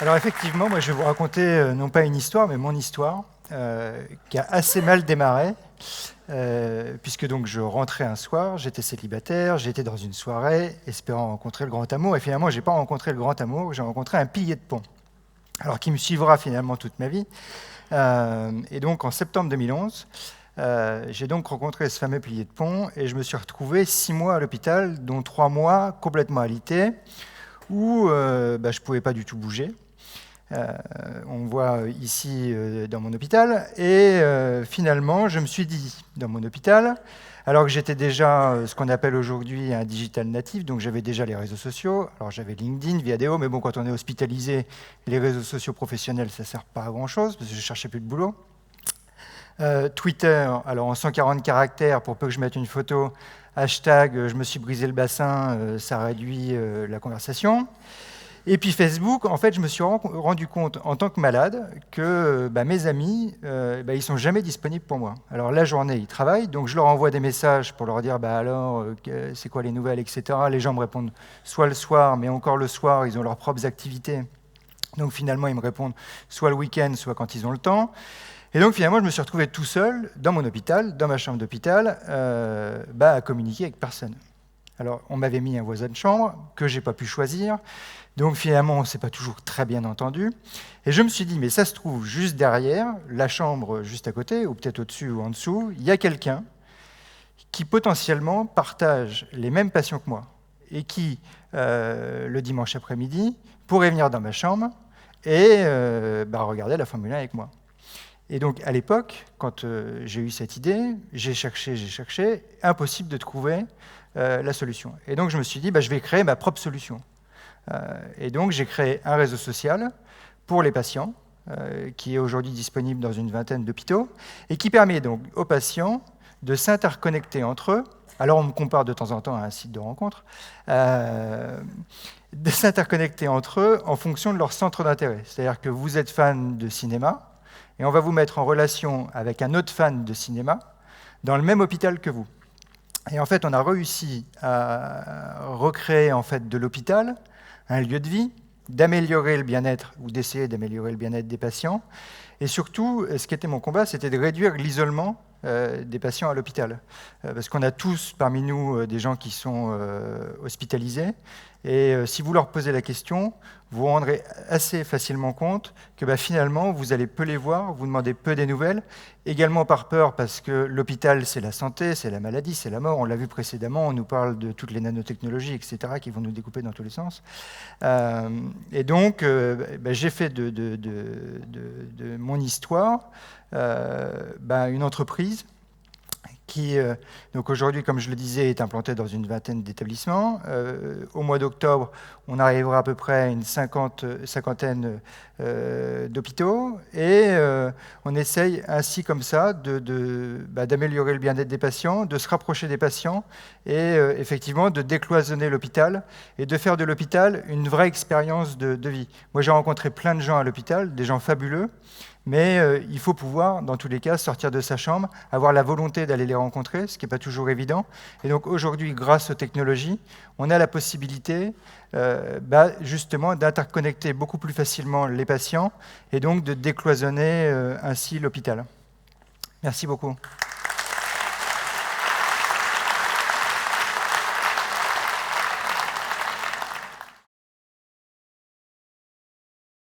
Alors effectivement, moi je vais vous raconter non pas une histoire, mais mon histoire, qui a assez mal démarré, puisque donc je rentrais un soir, j'étais célibataire, j'étais dans une soirée, espérant rencontrer le grand amour, et finalement j'ai pas rencontré le grand amour, j'ai rencontré un pilier de pont, alors qui me suivra finalement toute ma vie. Et donc en septembre 2011, j'ai donc rencontré ce fameux pilier de pont, et je me suis retrouvé 6 mois à l'hôpital, dont 3 mois complètement alité, où je ne pouvais pas du tout bouger. On voit ici dans mon hôpital, et finalement je me suis dit dans mon hôpital, alors que j'étais déjà ce qu'on appelle aujourd'hui un digital natif, donc j'avais déjà les réseaux sociaux, alors j'avais LinkedIn, Viadeo, mais bon, quand on est hospitalisé, les réseaux sociaux professionnels ça ne sert pas à grand chose, parce que je ne cherchais plus de boulot. Twitter, alors en 140 caractères, pour peu que je mette une photo, hashtag je me suis brisé le bassin, ça réduit la conversation. Et puis Facebook, en fait, je me suis rendu compte en tant que malade que mes amis, ils ne sont jamais disponibles pour moi. Alors la journée, ils travaillent, donc je leur envoie des messages pour leur dire alors, c'est quoi les nouvelles, etc. Les gens me répondent soit le soir, mais encore le soir, ils ont leurs propres activités. Donc finalement, ils me répondent soit le week-end, soit quand ils ont le temps. Et donc finalement, je me suis retrouvé tout seul dans mon hôpital, dans ma chambre d'hôpital, à communiquer avec personne. Alors, on m'avait mis un voisin de chambre que je n'ai pas pu choisir. Donc finalement, on ne s'est pas toujours très bien entendu. Et je me suis dit, mais ça se trouve, juste derrière, la chambre juste à côté, ou peut-être au-dessus ou en dessous, il y a quelqu'un qui potentiellement partage les mêmes passions que moi et qui, le dimanche après-midi, pourrait venir dans ma chambre et regarder la Formule 1 avec moi. Et donc, à l'époque, quand j'ai eu cette idée, j'ai cherché, impossible de trouver la solution. Et donc, je me suis dit, je vais créer ma propre solution. Et donc, j'ai créé un réseau social pour les patients, qui est aujourd'hui disponible dans une vingtaine d'hôpitaux, et qui permet donc aux patients de s'interconnecter entre eux. Alors, on me compare de temps en temps à un site de rencontre, de s'interconnecter entre eux en fonction de leur centre d'intérêt. C'est-à-dire que vous êtes fan de cinéma, et on va vous mettre en relation avec un autre fan de cinéma dans le même hôpital que vous. Et en fait, on a réussi à recréer en fait, de l'hôpital un lieu de vie, d'améliorer le bien-être ou d'essayer d'améliorer le bien-être des patients. Et surtout, ce qui était mon combat, c'était de réduire l'isolement des patients à l'hôpital. Parce qu'on a tous parmi nous des gens qui sont hospitalisés. Et si vous leur posez la question, vous vous rendrez assez facilement compte que finalement, vous allez peu les voir, vous demandez peu des nouvelles, également par peur, parce que l'hôpital, c'est la santé, c'est la maladie, c'est la mort. On l'a vu précédemment, on nous parle de toutes les nanotechnologies, etc., qui vont nous découper dans tous les sens. Et donc, j'ai fait de mon histoire une entreprise qui, donc aujourd'hui, comme je le disais, est implantée dans une vingtaine d'établissements. Au mois d'octobre, on arrivera à peu près à une cinquantaine d'hôpitaux, et on essaye ainsi comme ça d'améliorer le bien-être des patients, de se rapprocher des patients, et effectivement de décloisonner l'hôpital, et de faire de l'hôpital une vraie expérience de vie. Moi, j'ai rencontré plein de gens à l'hôpital, des gens fabuleux, mais il faut pouvoir, dans tous les cas, sortir de sa chambre, avoir la volonté d'aller les rencontrer, ce qui n'est pas toujours évident. Et donc aujourd'hui, grâce aux technologies, on a la possibilité justement d'interconnecter beaucoup plus facilement les patients et donc de décloisonner ainsi l'hôpital. Merci beaucoup.